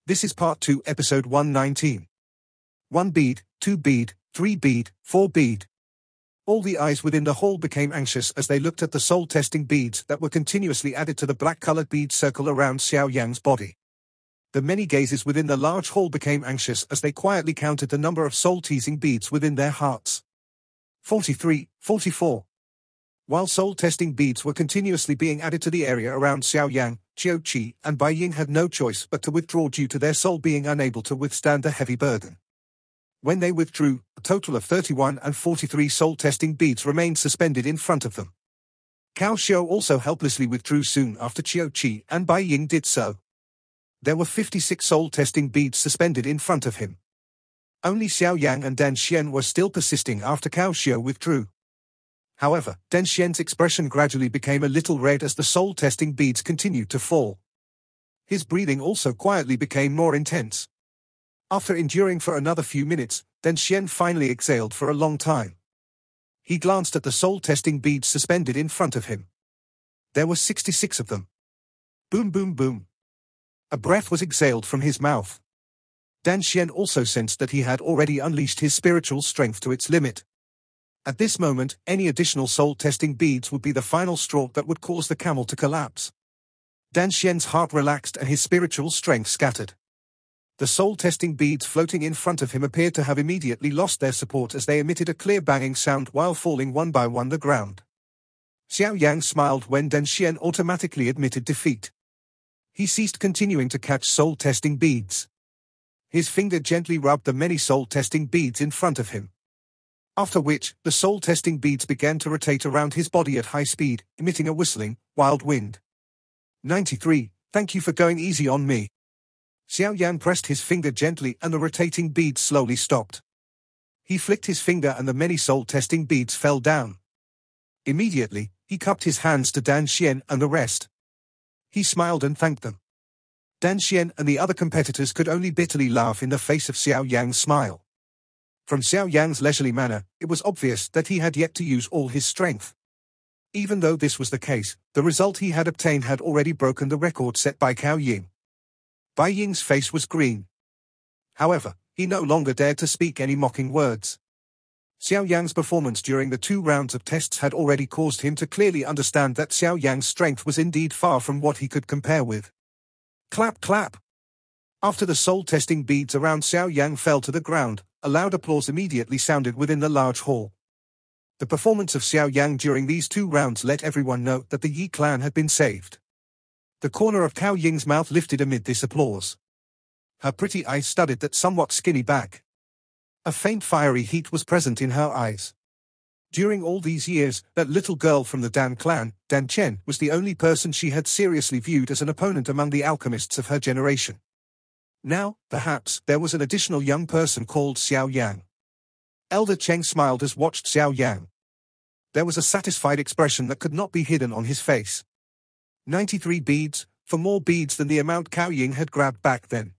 This is part 2, episode 119. 1 bead, 2 bead, 3 bead, 4 bead. All the eyes within the hall became anxious as they looked at the soul-testing beads that were continuously added to the black-colored bead circle around Xiao Yan's body. The many gazes within the large hall became anxious as they quietly counted the number of soul-teasing beads within their hearts. 43, 44. While soul-testing beads were continuously being added to the area around Xiao Yan, Qiu Qi and Bai Ying had no choice but to withdraw due to their soul being unable to withstand the heavy burden. When they withdrew, a total of 31 and 43 soul-testing beads remained suspended in front of them. Cao Xiu also helplessly withdrew soon after Qiu Qi and Bai Ying did so. There were 56 soul-testing beads suspended in front of him. Only Xiao Yang and Dan Xian were still persisting after Cao Xiu withdrew. However, Dan Xian's expression gradually became a little red as the soul-testing beads continued to fall. His breathing also quietly became more intense. After enduring for another few minutes, Dan Xian finally exhaled for a long time. He glanced at the soul-testing beads suspended in front of him. There were 66 of them. Boom boom boom. A breath was exhaled from his mouth. Dan Xian also sensed that he had already unleashed his spiritual strength to its limit. At this moment, any additional soul-testing beads would be the final straw that would cause the camel to collapse. Dan Xian's heart relaxed and his spiritual strength scattered. The soul-testing beads floating in front of him appeared to have immediately lost their support as they emitted a clear banging sound while falling one by one the ground. Xiao Yang smiled when Dan Xian automatically admitted defeat. He ceased continuing to catch soul-testing beads. His finger gently rubbed the many soul-testing beads in front of him. After which, the soul-testing beads began to rotate around his body at high speed, emitting a whistling, wild wind. 93, thank you for going easy on me. Xiao Yan pressed his finger gently and the rotating beads slowly stopped. He flicked his finger and the many soul-testing beads fell down. Immediately, he cupped his hands to Dan Xian and the rest. He smiled and thanked them. Dan Xian and the other competitors could only bitterly laugh in the face of Xiao Yang's smile. From Xiao Yang's leisurely manner, it was obvious that he had yet to use all his strength. Even though this was the case, the result he had obtained had already broken the record set by Cao Ying. Bai Ying's face was green. However, he no longer dared to speak any mocking words. Xiao Yang's performance during the 2 rounds of tests had already caused him to clearly understand that Xiao Yang's strength was indeed far from what he could compare with. Clap clap! After the soul-testing beads around Xiao Yang fell to the ground, a loud applause immediately sounded within the large hall. The performance of Xiao Yang during these 2 rounds let everyone know that the Yi clan had been saved. The corner of Cao Ying's mouth lifted amid this applause. Her pretty eyes studied that somewhat skinny back. A faint fiery heat was present in her eyes. During all these years, that little girl from the Dan clan, Dan Chen, was the only person she had seriously viewed as an opponent among the alchemists of her generation. Now, perhaps, there was an additional young person called Xiao Yan. Elder Cheng smiled as watched Xiao Yang. There was a satisfied expression that could not be hidden on his face. 93 beads, for more beads than the amount Cao Ying had grabbed back then.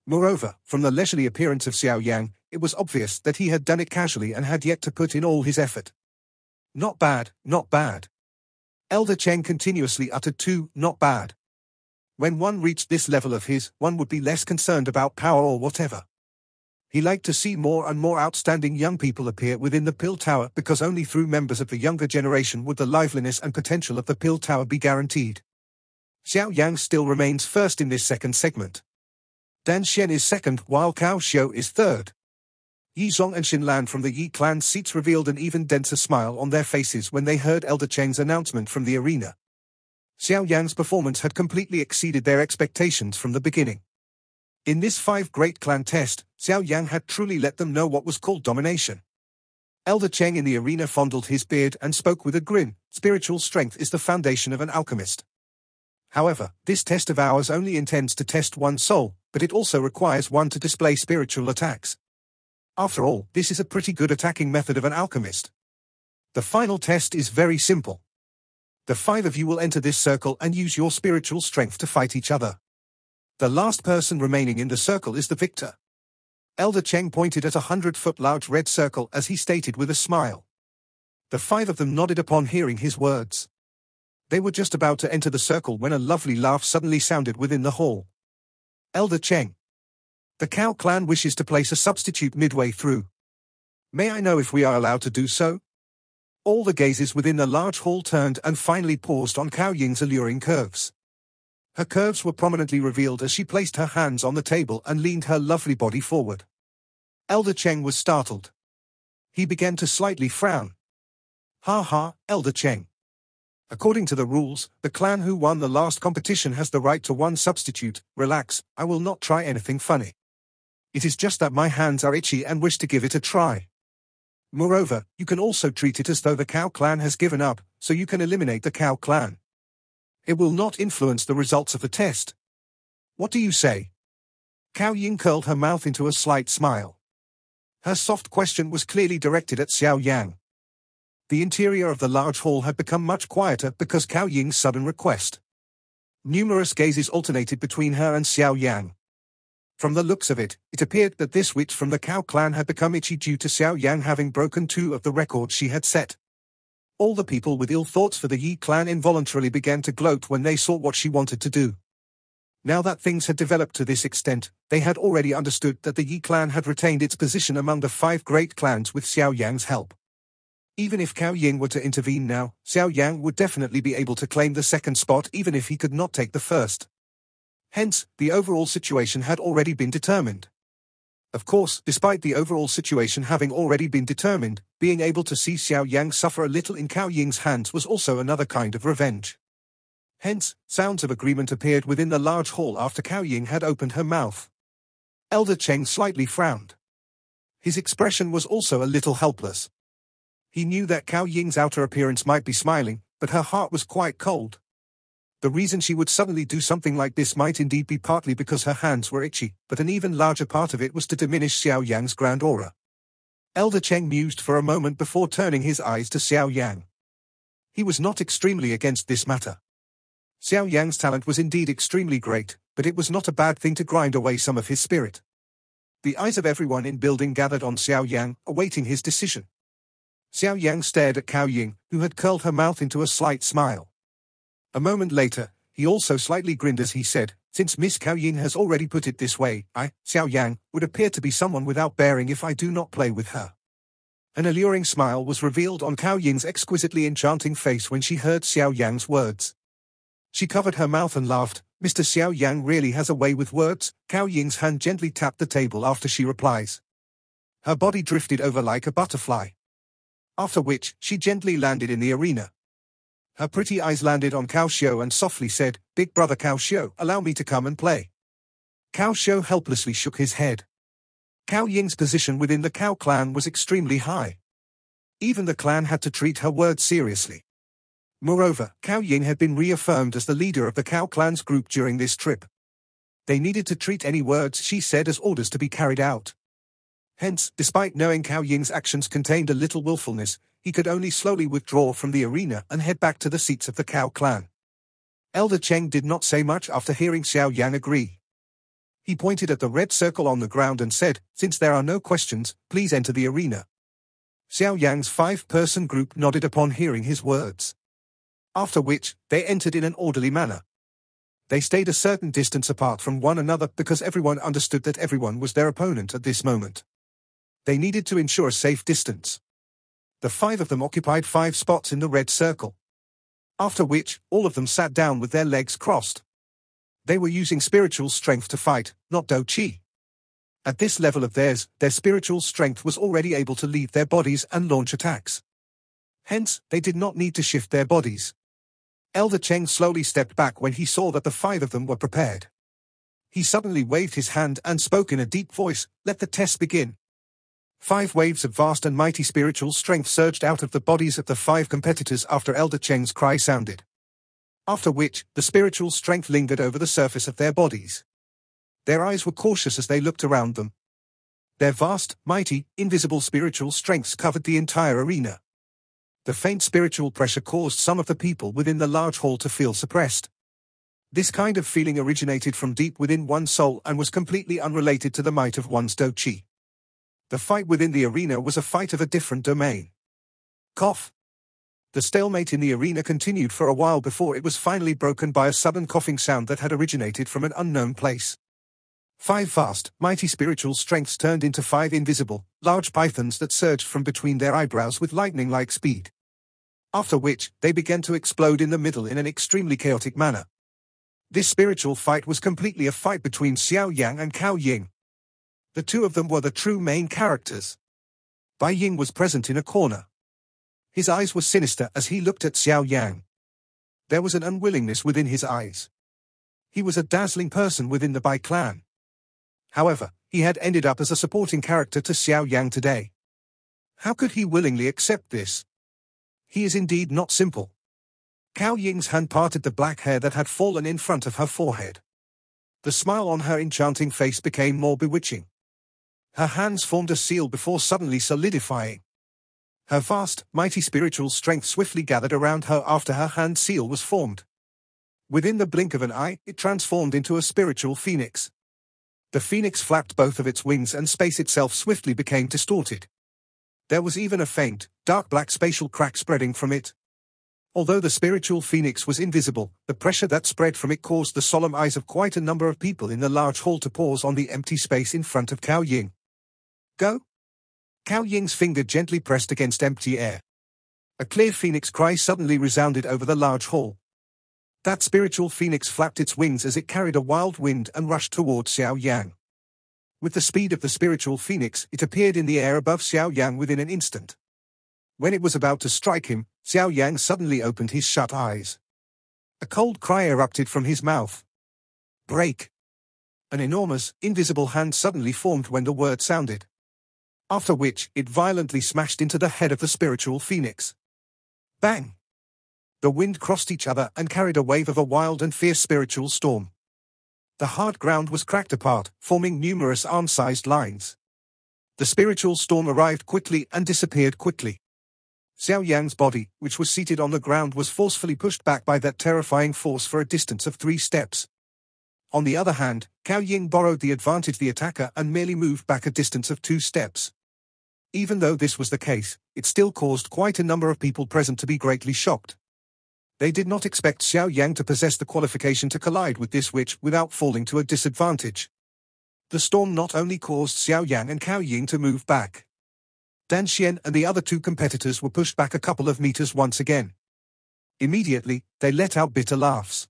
Moreover, from the leisurely appearance of Xiao Yang, it was obvious that he had done it casually and had yet to put in all his effort. Not bad, not bad. Elder Cheng continuously uttered 2, not bad. When one reached this level of his, one would be less concerned about power or whatever. He liked to see more and more outstanding young people appear within the Pill Tower because only through members of the younger generation would the liveliness and potential of the Pill Tower be guaranteed. Xiao Yang still remains first in this second segment. Dan Xian is second while Cao Xiu is third. Yi Zhong and Xin Lan from the Yi clan's seats revealed an even denser smile on their faces when they heard Elder Cheng's announcement from the arena. Xiao Yan's performance had completely exceeded their expectations from the beginning. In this 5 great clan test, Xiao Yang had truly let them know what was called domination. Elder Cheng in the arena fondled his beard and spoke with a grin. Spiritual strength is the foundation of an alchemist. However, this test of ours only intends to test one's soul, but it also requires one to display spiritual attacks. After all, this is a pretty good attacking method of an alchemist. The final test is very simple. The 5 of you will enter this circle and use your spiritual strength to fight each other. The last person remaining in the circle is the victor. Elder Cheng pointed at a 100-foot large red circle as he stated with a smile. The 5 of them nodded upon hearing his words. They were just about to enter the circle when a lovely laugh suddenly sounded within the hall. Elder Cheng. The Cow clan wishes to place a substitute midway through. May I know if we are allowed to do so? All the gazes within the large hall turned and finally paused on Xiao Ying's alluring curves. Her curves were prominently revealed as she placed her hands on the table and leaned her lovely body forward. Elder Cheng was startled. He began to slightly frown. Ha ha, Elder Cheng. According to the rules, the clan who won the last competition has the right to one substitute. Relax, I will not try anything funny. It is just that my hands are itchy and wish to give it a try. Moreover, you can also treat it as though the Cow clan has given up, so you can eliminate the Cow clan. It will not influence the results of the test. What do you say? Xiao Ying curled her mouth into a slight smile. Her soft question was clearly directed at Xiao Yan. The interior of the large hall had become much quieter because Xiao Ying's sudden request. Numerous gazes alternated between her and Xiao Yan. From the looks of it, it appeared that this witch from the Cow clan had become itchy due to Xiao Yan having broken 2 of the records she had set. All the people with ill thoughts for the Yi clan involuntarily began to gloat when they saw what she wanted to do. Now that things had developed to this extent, they had already understood that the Yi clan had retained its position among the 5 great clans with Xiao Yang's help. Even if Xiao Ying were to intervene now, Xiao Yang would definitely be able to claim the second spot even if he could not take the first. Hence, the overall situation had already been determined. Of course, despite the overall situation having already been determined, being able to see Xiao Yang suffer a little in Xiao Ying's hands was also another kind of revenge. Hence, sounds of agreement appeared within the large hall after Xiao Ying had opened her mouth. Elder Cheng slightly frowned. His expression was also a little helpless. He knew that Xiao Ying's outer appearance might be smiling, but her heart was quite cold. The reason she would suddenly do something like this might indeed be partly because her hands were itchy, but an even larger part of it was to diminish Xiao Yang's grand aura. Elder Cheng mused for a moment before turning his eyes to Xiao Yang. He was not extremely against this matter. Xiao Yang's talent was indeed extremely great, but it was not a bad thing to grind away some of his spirit. The eyes of everyone in building gathered on Xiao Yang, awaiting his decision. Xiao Yang stared at Xiao Ying, who had curled her mouth into a slight smile. A moment later, he also slightly grinned as he said, "Since Miss Xiao Ying has already put it this way, I, Xiao Yang, would appear to be someone without bearing if I do not play with her." An alluring smile was revealed on Xiao Ying's exquisitely enchanting face when she heard Xiao Yang's words. She covered her mouth and laughed. "Mr. Xiao Yang really has a way with words." Xiao Ying's hand gently tapped the table after she replies. Her body drifted over like a butterfly. After which, she gently landed in the arena. Her pretty eyes landed on Cao Xiao and softly said, "Big brother Cao Xiao, allow me to come and play." Cao Xiao helplessly shook his head. Xiao Ying's position within the Cow clan was extremely high. Even the clan had to treat her words seriously. Moreover, Xiao Ying had been reaffirmed as the leader of the Cow clan's group during this trip. They needed to treat any words she said as orders to be carried out. Hence, despite knowing Xiao Ying's actions contained a little willfulness, he could only slowly withdraw from the arena and head back to the seats of the Cow clan. Elder Cheng did not say much after hearing Xiao Yan agree. He pointed at the red circle on the ground and said, "Since there are no questions, please enter the arena." Xiao Yang's 5-person group nodded upon hearing his words. After which, they entered in an orderly manner. They stayed a certain distance apart from one another because everyone understood that everyone was their opponent at this moment. They needed to ensure a safe distance. The 5 of them occupied 5 spots in the red circle. After which, all of them sat down with their legs crossed. They were using spiritual strength to fight, not Do Chi. At this level of theirs, their spiritual strength was already able to leave their bodies and launch attacks. Hence, they did not need to shift their bodies. Elder Cheng slowly stepped back when he saw that the 5 of them were prepared. He suddenly waved his hand and spoke in a deep voice, "Let the test begin." 5 waves of vast and mighty spiritual strength surged out of the bodies of the 5 competitors after Elder Cheng's cry sounded. After which, the spiritual strength lingered over the surface of their bodies. Their eyes were cautious as they looked around them. Their vast, mighty, invisible spiritual strengths covered the entire arena. The faint spiritual pressure caused some of the people within the large hall to feel suppressed. This kind of feeling originated from deep within one's soul and was completely unrelated to the might of one's Do Chi. The fight within the arena was a fight of a different domain. Cough. The stalemate in the arena continued for a while before it was finally broken by a sudden coughing sound that had originated from an unknown place. 5 vast, mighty spiritual strengths turned into 5 invisible, large pythons that surged from between their eyebrows with lightning-like speed. After which, they began to explode in the middle in an extremely chaotic manner. This spiritual fight was completely a fight between Xiao Yan and Cao Ying. The two of them were the true main characters. Bai Ying was present in a corner. His eyes were sinister as he looked at Xiao Yan. There was an unwillingness within his eyes. He was a dazzling person within the Bai clan. However, he had ended up as a supporting character to Xiao Yang today. How could he willingly accept this? He is indeed not simple. Cao Ying's hand parted the black hair that had fallen in front of her forehead. The smile on her enchanting face became more bewitching. Her hands formed a seal before suddenly solidifying. Her vast, mighty spiritual strength swiftly gathered around her after her hand seal was formed. Within the blink of an eye, it transformed into a spiritual phoenix. The phoenix flapped both of its wings and space itself swiftly became distorted. There was even a faint, dark black spatial crack spreading from it. Although the spiritual phoenix was invisible, the pressure that spread from it caused the solemn eyes of quite a number of people in the large hall to pause on the empty space in front of Cao Ying. Go! Cao Ying's finger gently pressed against empty air. A clear phoenix cry suddenly resounded over the large hall. That spiritual phoenix flapped its wings as it carried a wild wind and rushed towards Xiao Yang. With the speed of the spiritual phoenix, it appeared in the air above Xiao Yang within an instant. When it was about to strike him, Xiao Yang suddenly opened his shut eyes. A cold cry erupted from his mouth. Break! An enormous, invisible hand suddenly formed when the word sounded. After which, it violently smashed into the head of the spiritual phoenix. Bang! The wind crossed each other and carried a wave of a wild and fierce spiritual storm. The hard ground was cracked apart, forming numerous arm-sized lines. The spiritual storm arrived quickly and disappeared quickly. Xiao Yang's body, which was seated on the ground, was forcefully pushed back by that terrifying force for a distance of 3 steps. On the other hand, Cao Ying borrowed the advantage the attacker and merely moved back a distance of 2 steps. Even though this was the case, it still caused quite a number of people present to be greatly shocked. They did not expect Xiao Yang to possess the qualification to collide with this witch without falling to a disadvantage. The storm not only caused Xiao Yang and Cao Ying to move back. Dan Xian and the other 2 competitors were pushed back a couple of meters once again. Immediately, they let out bitter laughs.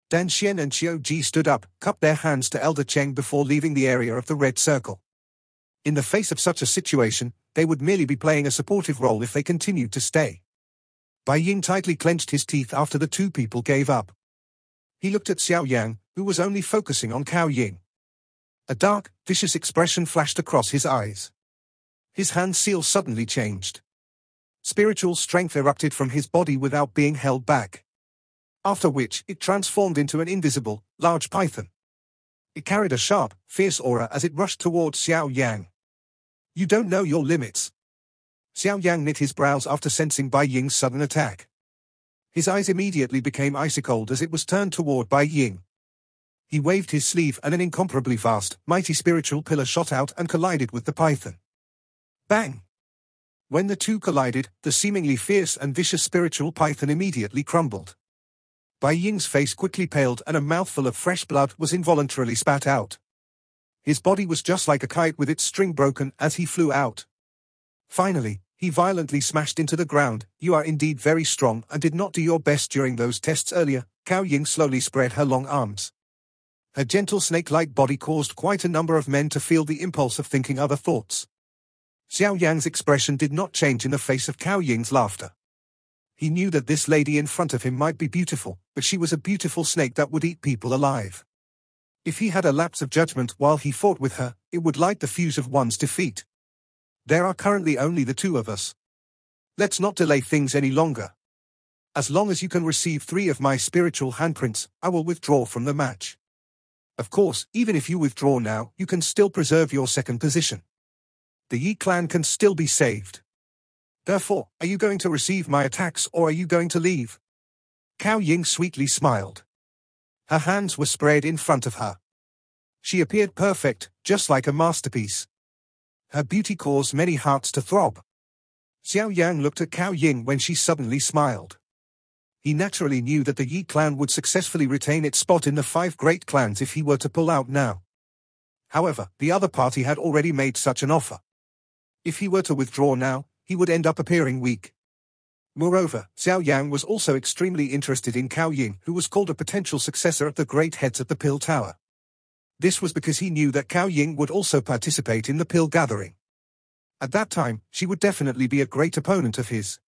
Dan Xian and Xiao Ji stood up, cupped their hands to Elder Cheng before leaving the area of the red circle. In the face of such a situation, they would merely be playing a supportive role if they continued to stay. Bai Ying tightly clenched his teeth after the 2 people gave up. He looked at Xiao Yang, who was only focusing on Cao Ying. A dark, vicious expression flashed across his eyes. His hand seal suddenly changed. Spiritual strength erupted from his body without being held back. After which, it transformed into an invisible, large python. It carried a sharp, fierce aura as it rushed towards Xiao Yang. You don't know your limits. Xiao Yang knit his brows after sensing Bai Ying's sudden attack. His eyes immediately became icy cold as it was turned toward Bai Ying. He waved his sleeve and an incomparably vast, mighty spiritual pillar shot out and collided with the python. Bang! When the 2 collided, the seemingly fierce and vicious spiritual python immediately crumbled. Bai Ying's face quickly paled and a mouthful of fresh blood was involuntarily spat out. His body was just like a kite with its string broken as he flew out. Finally, he violently smashed into the ground. You are indeed very strong and did not do your best during those tests earlier. Cao Ying slowly spread her long arms. Her gentle snake-like body caused quite a number of men to feel the impulse of thinking other thoughts. Xiao Yang's expression did not change in the face of Cao Ying's laughter. He knew that this lady in front of him might be beautiful, but she was a beautiful snake that would eat people alive. If he had a lapse of judgment while he fought with her, it would light the fuse of one's defeat. There are currently only the 2 of us. Let's not delay things any longer. As long as you can receive 3 of my spiritual handprints, I will withdraw from the match. Of course, even if you withdraw now, you can still preserve your second position. The Yi clan can still be saved. Therefore, are you going to receive my attacks or are you going to leave? Cao Ying sweetly smiled. Her hands were spread in front of her. She appeared perfect, just like a masterpiece. Her beauty caused many hearts to throb. Xiao Yang looked at Cao Ying when she suddenly smiled. He naturally knew that the Yi clan would successfully retain its spot in the 5 great clans if he were to pull out now. However, the other party had already made such an offer. If he were to withdraw now, he would end up appearing weak. Moreover, Xiao Yan was also extremely interested in Cao Ying, who was called a potential successor of the great heads at the Pill Tower. This was because he knew that Cao Ying would also participate in the pill gathering. At that time, she would definitely be a great opponent of his.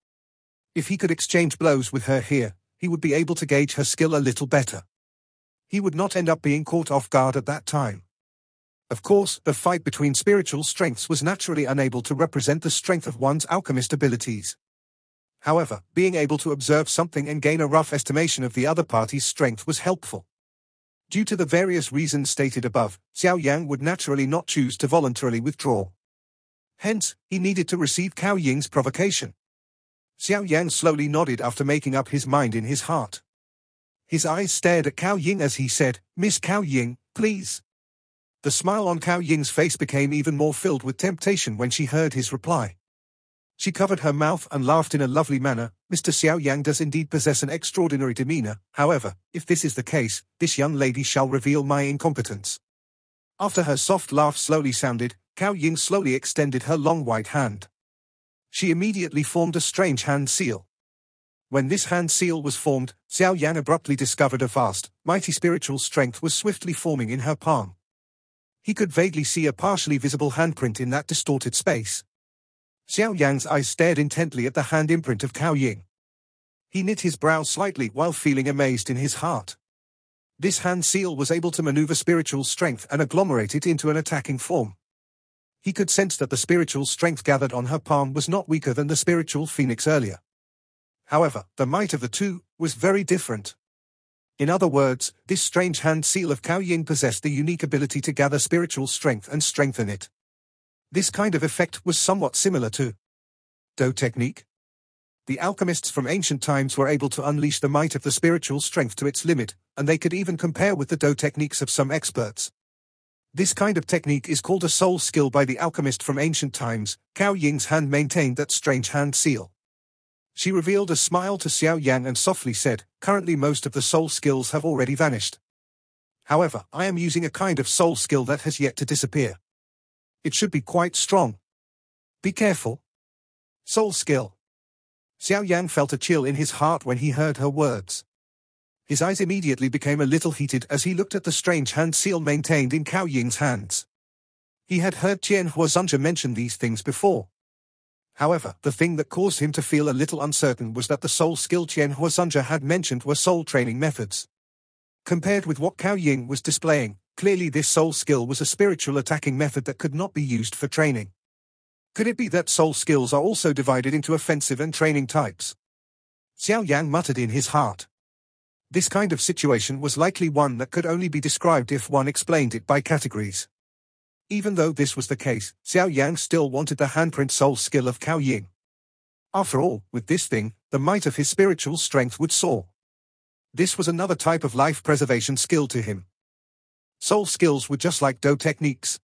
If he could exchange blows with her here, he would be able to gauge her skill a little better. He would not end up being caught off guard at that time. Of course, the fight between spiritual strengths was naturally unable to represent the strength of one's alchemist abilities. However, being able to observe something and gain a rough estimation of the other party's strength was helpful. Due to the various reasons stated above, Xiao Yan would naturally not choose to voluntarily withdraw. Hence, he needed to receive Cao Ying's provocation. Xiao Yan slowly nodded after making up his mind in his heart. His eyes stared at Cao Ying as he said, "Miss Cao Ying, please." The smile on Cao Ying's face became even more filled with temptation when she heard his reply. She covered her mouth and laughed in a lovely manner. "Mr. Xiao Yang does indeed possess an extraordinary demeanor. However, if this is the case, this young lady shall reveal my incompetence." After her soft laugh slowly sounded, Cao Ying slowly extended her long white hand. She immediately formed a strange hand seal. When this hand seal was formed, Xiao Yan abruptly discovered a vast, mighty spiritual strength was swiftly forming in her palm. He could vaguely see a partially visible handprint in that distorted space. Xiao Yan's eyes stared intently at the hand imprint of Cao Ying. He knit his brow slightly while feeling amazed in his heart. This hand seal was able to maneuver spiritual strength and agglomerate it into an attacking form. He could sense that the spiritual strength gathered on her palm was not weaker than the spiritual phoenix earlier. However, the might of the two was very different. In other words, this strange hand seal of Cao Ying possessed the unique ability to gather spiritual strength and strengthen it. This kind of effect was somewhat similar to Do technique. The alchemists from ancient times were able to unleash the might of the spiritual strength to its limit, and they could even compare with the Do techniques of some experts. This kind of technique is called a soul skill by the alchemist from ancient times. Cao Ying's hand maintained that strange hand seal. She revealed a smile to Xiao Yan and softly said, "Currently most of the soul skills have already vanished. However, I am using a kind of soul skill that has yet to disappear. It should be quite strong. Be careful." Soul skill. Xiao Yan felt a chill in his heart when he heard her words. His eyes immediately became a little heated as he looked at the strange hand seal maintained in Cao Ying's hands. He had heard Qian Huazunja mention these things before. However, the thing that caused him to feel a little uncertain was that the soul skill Qian Huazunja had mentioned were soul training methods. Compared with what Cao Ying was displaying, clearly this soul skill was a spiritual attacking method that could not be used for training. Could it be that soul skills are also divided into offensive and training types? Xiao Yan muttered in his heart. This kind of situation was likely one that could only be described if one explained it by categories. Even though this was the case, Xiao Yan still wanted the handprint soul skill of Cao Ying. After all, with this thing, the might of his spiritual strength would soar. This was another type of life preservation skill to him. Soul skills were just like Do techniques.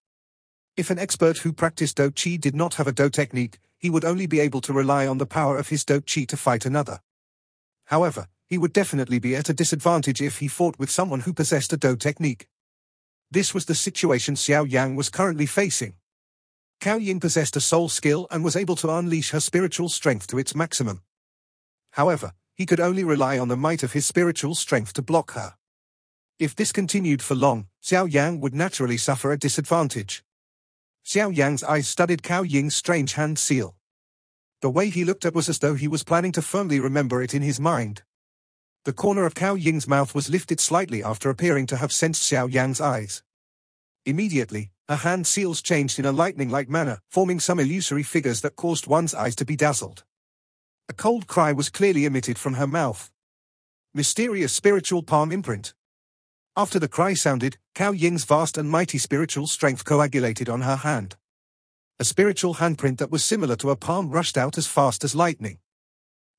If an expert who practiced Do Chi did not have a Do technique, he would only be able to rely on the power of his Do Chi to fight another. However, he would definitely be at a disadvantage if he fought with someone who possessed a Do technique. This was the situation Xiao Yang was currently facing. Cao Ying possessed a soul skill and was able to unleash her spiritual strength to its maximum. However, he could only rely on the might of his spiritual strength to block her. If this continued for long, Xiao Yang would naturally suffer a disadvantage. Xiao Yang's eyes studied Cao Ying's strange hand seal. The way he looked at was as though he was planning to firmly remember it in his mind. The corner of Cao Ying's mouth was lifted slightly after appearing to have sensed Xiao Yan's eyes. Immediately, her hand seals changed in a lightning-like manner, forming some illusory figures that caused one's eyes to be dazzled. A cold cry was clearly emitted from her mouth. Mysterious spiritual palm imprint. After the cry sounded, Cao Ying's vast and mighty spiritual strength coagulated on her hand. A spiritual handprint that was similar to a palm rushed out as fast as lightning.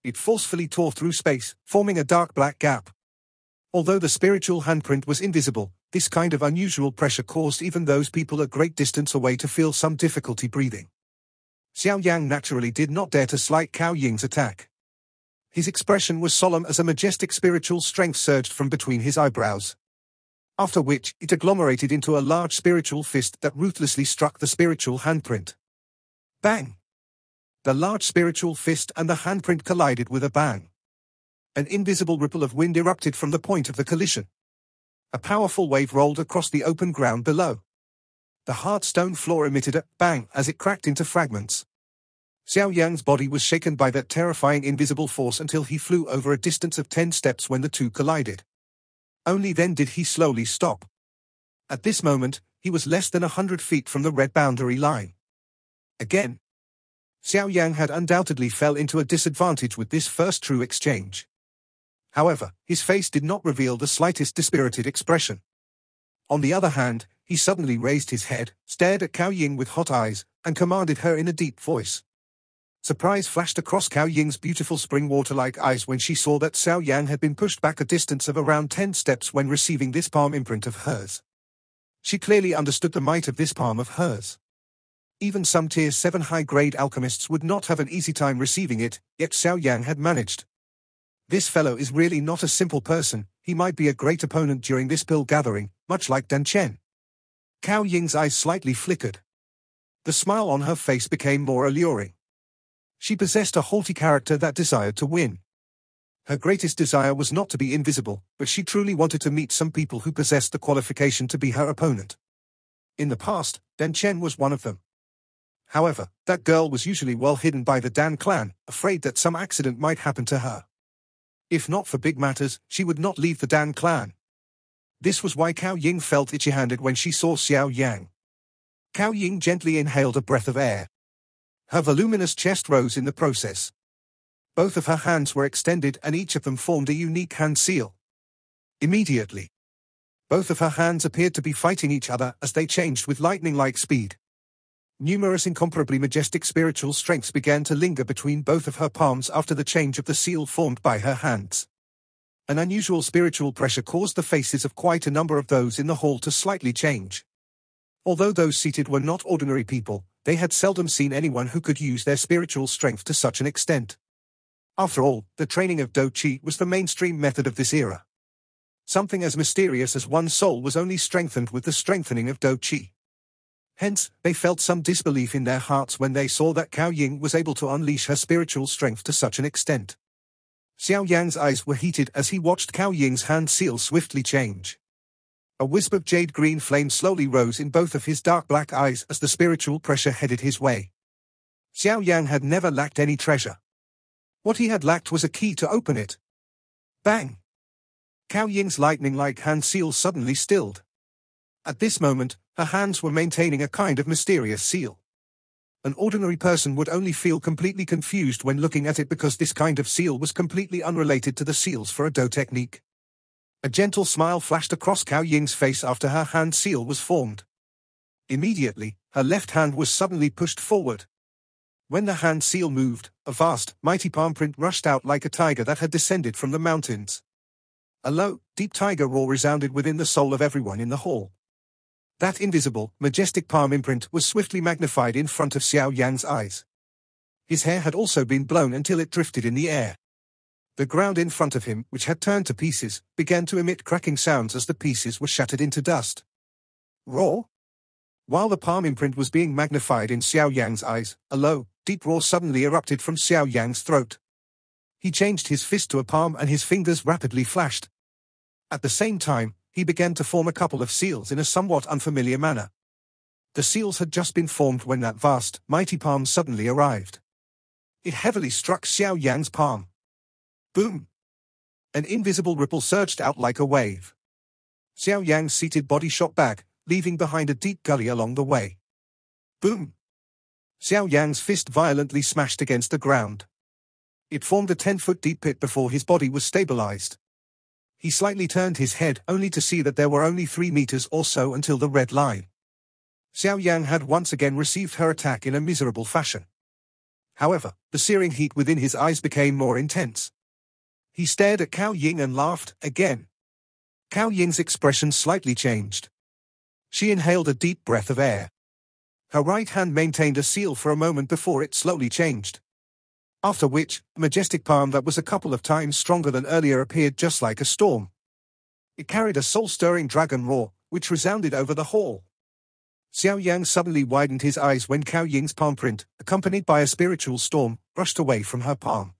It forcefully tore through space, forming a dark black gap. Although the spiritual handprint was invisible, this kind of unusual pressure caused even those people a great distance away to feel some difficulty breathing. Xiao Yang naturally did not dare to slight Cao Ying's attack. His expression was solemn as a majestic spiritual strength surged from between his eyebrows. after which it agglomerated into a large spiritual fist that ruthlessly struck the spiritual handprint. Bang! The large spiritual fist and the handprint collided with a bang. An invisible ripple of wind erupted from the point of the collision. A powerful wave rolled across the open ground below. The hard stone floor emitted a bang as it cracked into fragments. Xiao Yan's body was shaken by that terrifying invisible force until he flew over a distance of 10 steps when the two collided. Only then did he slowly stop. At this moment, he was less than 100 feet from the red boundary line. Again, Xiao Yan had undoubtedly fell into a disadvantage with this first true exchange. However, his face did not reveal the slightest dispirited expression. On the other hand, he suddenly raised his head, stared at Cao Ying with hot eyes, and commanded her in a deep voice. Surprise flashed across Cao Ying's beautiful spring water-like eyes when she saw that Xiao Yan had been pushed back a distance of around 10 steps when receiving this palm imprint of hers. She clearly understood the might of this palm of hers. Even some Tier 7 high-grade alchemists would not have an easy time receiving it, yet Xiao Yan had managed. This fellow is really not a simple person, he might be a great opponent during this pill gathering, much like Dan Chen. Cao Ying's eyes slightly flickered. The smile on her face became more alluring. She possessed a haughty character that desired to win. Her greatest desire was not to be invisible, but she truly wanted to meet some people who possessed the qualification to be her opponent. In the past, Dan Chen was one of them. However, that girl was usually well hidden by the Dan clan, afraid that some accident might happen to her. If not for big matters, she would not leave the Dan clan. This was why Cao Ying felt itchy-handed when she saw Xiao Yan. Cao Ying gently inhaled a breath of air. Her voluminous chest rose in the process. Both of her hands were extended and each of them formed a unique hand seal. Immediately, both of her hands appeared to be fighting each other as they changed with lightning-like speed. Numerous incomparably majestic spiritual strengths began to linger between both of her palms after the change of the seal formed by her hands. An unusual spiritual pressure caused the faces of quite a number of those in the hall to slightly change. Although those seated were not ordinary people, they had seldom seen anyone who could use their spiritual strength to such an extent. After all, the training of Do Qi was the mainstream method of this era. Something as mysterious as one's soul was only strengthened with the strengthening of Do Qi. Hence, they felt some disbelief in their hearts when they saw that Cao Ying was able to unleash her spiritual strength to such an extent. Xiao Yan's eyes were heated as he watched Cao Ying's hand seal swiftly change. A wisp of jade green flame slowly rose in both of his dark black eyes as the spiritual pressure headed his way. Xiao Yan had never lacked any treasure. What he had lacked was a key to open it. Bang! Cao Ying's lightning-like hand seal suddenly stilled. At this moment, her hands were maintaining a kind of mysterious seal. An ordinary person would only feel completely confused when looking at it because this kind of seal was completely unrelated to the seals for a Do technique. A gentle smile flashed across Cao Ying's face after her hand seal was formed. Immediately, her left hand was suddenly pushed forward. When the hand seal moved, a vast, mighty palm print rushed out like a tiger that had descended from the mountains. A low, deep tiger roar resounded within the soul of everyone in the hall. That invisible, majestic palm imprint was swiftly magnified in front of Xiao Yan's eyes. His hair had also been blown until it drifted in the air. The ground in front of him, which had turned to pieces, began to emit cracking sounds as the pieces were shattered into dust. Roar! While the palm imprint was being magnified in Xiao Yan's eyes, a low, deep roar suddenly erupted from Xiao Yan's throat. He changed his fist to a palm and his fingers rapidly flashed. At the same time, he began to form a couple of seals in a somewhat unfamiliar manner. The seals had just been formed when that vast, mighty palm suddenly arrived. It heavily struck Xiao Yan's palm. Boom! An invisible ripple surged out like a wave. Xiao Yan's seated body shot back, leaving behind a deep gully along the way. Boom! Xiao Yan's fist violently smashed against the ground. It formed a 10-foot deep pit before his body was stabilized. He slightly turned his head only to see that there were only 3 meters or so until the red line. Xiao Yan had once again received her attack in a miserable fashion. However, the searing heat within his eyes became more intense. He stared at Cao Ying and laughed again. Cao Ying's expression slightly changed. She inhaled a deep breath of air. Her right hand maintained a seal for a moment before it slowly changed. After which, a majestic palm that was a couple of times stronger than earlier appeared just like a storm. It carried a soul-stirring dragon roar, which resounded over the hall. Xiao Yan suddenly widened his eyes when Cao Ying's palm print, accompanied by a spiritual storm, brushed away from her palm.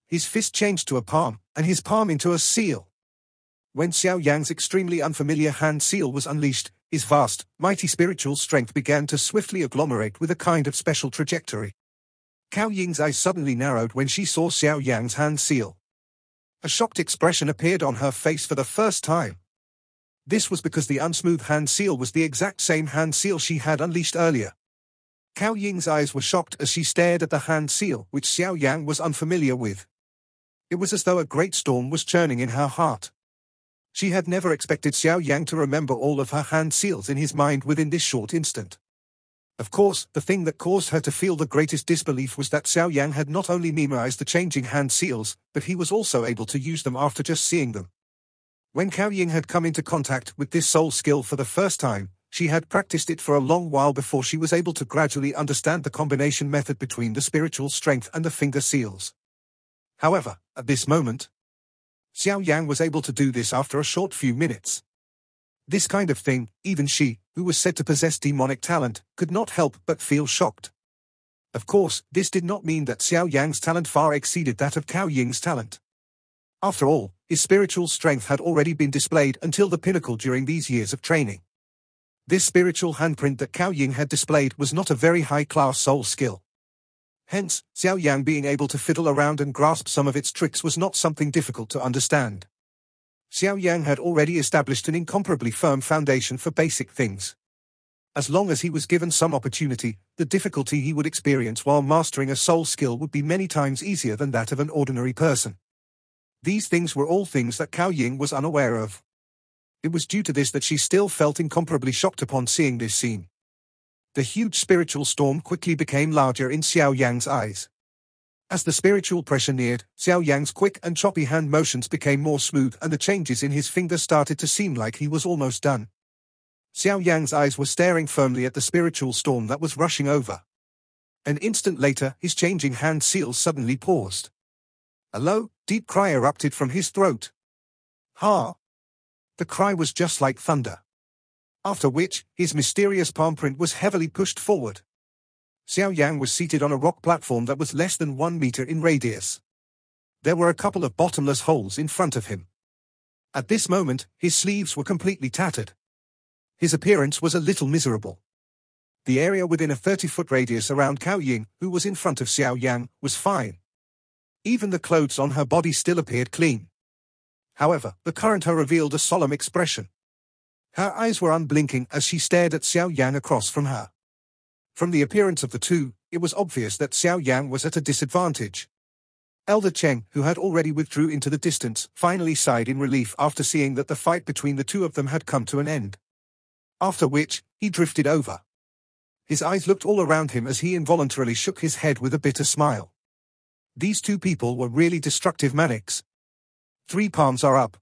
His fist changed to a palm, and his palm into a seal. When Xiao Yan's extremely unfamiliar hand seal was unleashed, his vast, mighty spiritual strength began to swiftly agglomerate with a kind of special trajectory. Cao Ying's eyes suddenly narrowed when she saw Xiao Yan's hand seal. A shocked expression appeared on her face for the first time. This was because the unsmooth hand seal was the exact same hand seal she had unleashed earlier. Cao Ying's eyes were shocked as she stared at the hand seal which Xiao Yan was unfamiliar with. It was as though a great storm was churning in her heart. She had never expected Xiao Yan to remember all of her hand seals in his mind within this short instant. Of course, the thing that caused her to feel the greatest disbelief was that Xiao Yan had not only memorized the changing hand seals, but he was also able to use them after just seeing them. When Cao Ying had come into contact with this soul skill for the first time, she had practiced it for a long while before she was able to gradually understand the combination method between the spiritual strength and the finger seals. However, at this moment, Xiao Yan was able to do this after a short few minutes. This kind of thing, even she, who was said to possess demonic talent, could not help but feel shocked. Of course, this did not mean that Xiao Yan's talent far exceeded that of Cao Ying's talent. After all, his spiritual strength had already been displayed until the pinnacle during these years of training. This spiritual handprint that Cao Ying had displayed was not a very high-class soul skill. Hence, Xiao Yan being able to fiddle around and grasp some of its tricks was not something difficult to understand. Xiao Yan had already established an incomparably firm foundation for basic things. As long as he was given some opportunity, the difficulty he would experience while mastering a soul skill would be many times easier than that of an ordinary person. These things were all things that Cao Ying was unaware of. It was due to this that she still felt incomparably shocked upon seeing this scene. The huge spiritual storm quickly became larger in Xiao Yan's eyes. As the spiritual pressure neared, Xiao Yan's quick and choppy hand motions became more smooth and the changes in his fingers started to seem like he was almost done. Xiao Yan's eyes were staring firmly at the spiritual storm that was rushing over. An instant later, his changing hand seals suddenly paused. A low, deep cry erupted from his throat. Ha! The cry was just like thunder. After which, his mysterious palm print was heavily pushed forward. Xiao Yan was seated on a rock platform that was less than 1 meter in radius. There were a couple of bottomless holes in front of him. At this moment, his sleeves were completely tattered. His appearance was a little miserable. The area within a 30-foot radius around Cao Ying, who was in front of Xiao Yan, was fine. Even the clothes on her body still appeared clean. However, the current her revealed a solemn expression. Her eyes were unblinking as she stared at Xiao Yan across from her. From the appearance of the two, it was obvious that Xiao Yan was at a disadvantage. Elder Cheng, who had already withdrew into the distance, finally sighed in relief after seeing that the fight between the two of them had come to an end. After which, he drifted over. His eyes looked all around him as he involuntarily shook his head with a bitter smile. These two people were really destructive maniacs. 3 palms are up.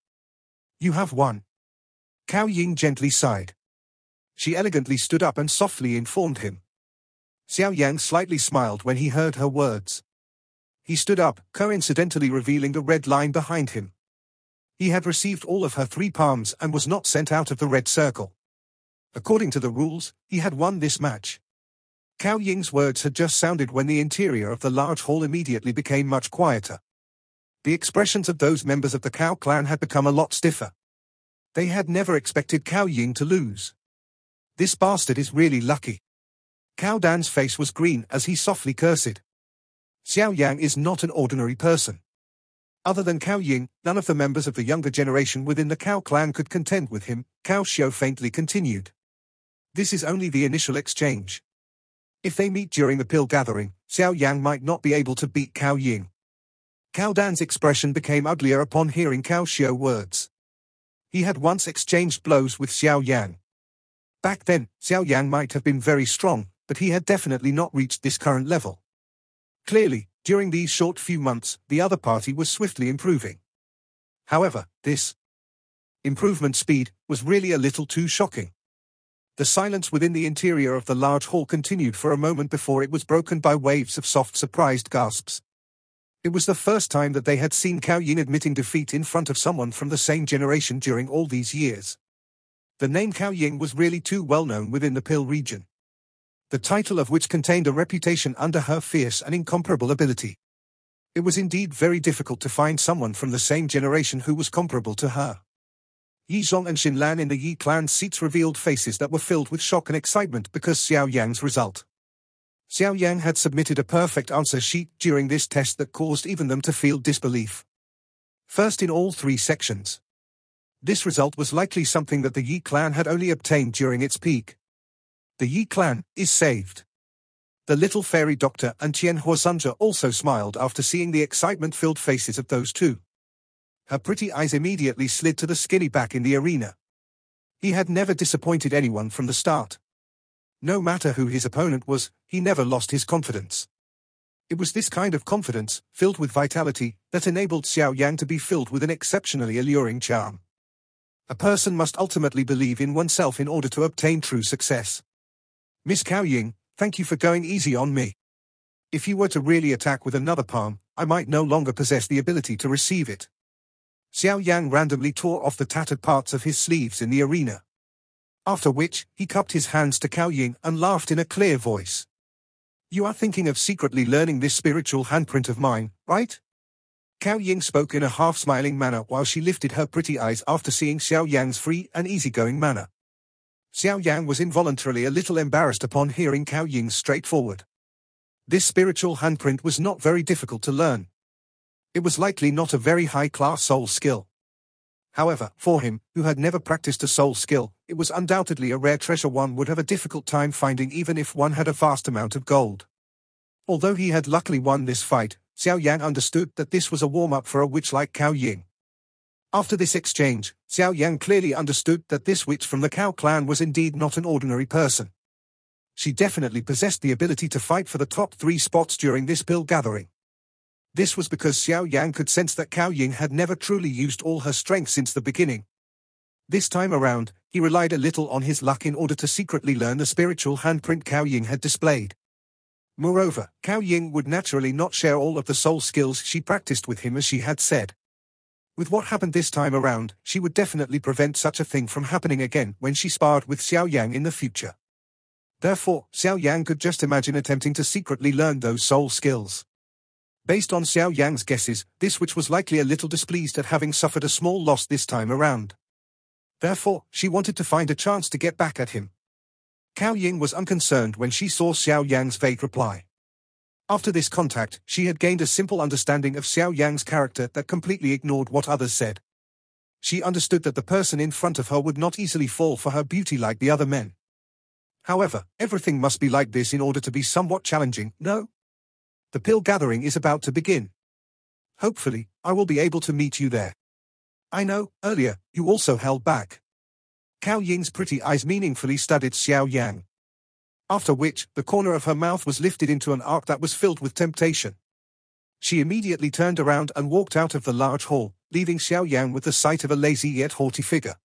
You have won. Cao Ying gently sighed. She elegantly stood up and softly informed him. Xiao Yan slightly smiled when he heard her words. He stood up, coincidentally revealing the red line behind him. He had received all of her 3 palms and was not sent out of the red circle. According to the rules, he had won this match. Cao Ying's words had just sounded when the interior of the large hall immediately became much quieter. The expressions of those members of the Cao clan had become a lot stiffer. They had never expected Cao Ying to lose. This bastard is really lucky. Cao Dan's face was green as he softly cursed. Xiao Yan is not an ordinary person. Other than Cao Ying, none of the members of the younger generation within the Cao clan could contend with him, Cao Xiao faintly continued. This is only the initial exchange. If they meet during the pill gathering, Xiao Yan might not be able to beat Cao Ying. Cao Dan's expression became uglier upon hearing Cao Xiao's words. He had once exchanged blows with Xiao Yan. Back then, Xiao Yan might have been very strong, but he had definitely not reached this current level. Clearly, during these short few months, the other party was swiftly improving. However, this improvement speed was really a little too shocking. The silence within the interior of the large hall continued for a moment before it was broken by waves of soft, surprised gasps. It was the first time that they had seen Xiao Yan admitting defeat in front of someone from the same generation during all these years. The name Xiao Yan was really too well known within the Pill region, the title of which contained a reputation under her fierce and incomparable ability. It was indeed very difficult to find someone from the same generation who was comparable to her. Yi Zhong and Xin Lan in the Yi clan's seats revealed faces that were filled with shock and excitement because Xiao Yan's result. Xiao Yan had submitted a perfect answer sheet during this test that caused even them to feel disbelief. First in all 3 sections. This result was likely something that the Yi clan had only obtained during its peak. The Yi clan is saved. The little fairy doctor and Qian Huozanja also smiled after seeing the excitement-filled faces of those two. Her pretty eyes immediately slid to the skinny back in the arena. He had never disappointed anyone from the start. No matter who his opponent was, he never lost his confidence. It was this kind of confidence, filled with vitality, that enabled Xiao Yan to be filled with an exceptionally alluring charm. A person must ultimately believe in oneself in order to obtain true success. Miss Xiao Yan, thank you for going easy on me. If you were to really attack with another palm, I might no longer possess the ability to receive it. Xiao Yan randomly tore off the tattered parts of his sleeves in the arena. After which, he cupped his hands to Xiao Yan and laughed in a clear voice. You are thinking of secretly learning this spiritual handprint of mine, right? Xiao Yan spoke in a half-smiling manner while she lifted her pretty eyes after seeing Xiao Yan's free and easygoing manner. Xiao Yan was involuntarily a little embarrassed upon hearing Xiao Yan's straightforward. This spiritual handprint was not very difficult to learn. It was likely not a very high-class soul skill. However, for him, who had never practiced a soul skill, it was undoubtedly a rare treasure one would have a difficult time finding even if one had a vast amount of gold. Although he had luckily won this fight, Xiao Yan understood that this was a warm-up for a witch like Xiao Yan. After this exchange, Xiao Yan clearly understood that this witch from the Xiao clan was indeed not an ordinary person. She definitely possessed the ability to fight for the top 3 spots during this pill gathering. This was because Xiao Yan could sense that Xiao Yan had never truly used all her strength since the beginning. This time around, he relied a little on his luck in order to secretly learn the spiritual handprint Xiao Yan had displayed. Moreover, Xiao Yan would naturally not share all of the soul skills she practiced with him as she had said. With what happened this time around, she would definitely prevent such a thing from happening again when she sparred with Xiao Yan in the future. Therefore, Xiao Yan could just imagine attempting to secretly learn those soul skills. Based on Xiao Yan's guesses, this witch was likely a little displeased at having suffered a small loss this time around. Therefore, she wanted to find a chance to get back at him. Xiao Yan was unconcerned when she saw Xiao Yan's vague reply. After this contact, she had gained a simple understanding of Xiao Yan's character that completely ignored what others said. She understood that the person in front of her would not easily fall for her beauty like the other men. However, everything must be like this in order to be somewhat challenging, no? The pill gathering is about to begin. Hopefully, I will be able to meet you there. I know, earlier, you also held back. Xiao Yan's pretty eyes meaningfully studied Xiao Yan. After which, the corner of her mouth was lifted into an arc that was filled with temptation. She immediately turned around and walked out of the large hall, leaving Xiao Yan with the sight of a lazy yet haughty figure.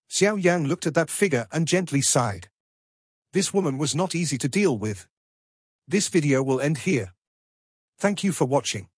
Xiao Yan looked at that figure and gently sighed. This woman was not easy to deal with. This video will end here. Thank you for watching.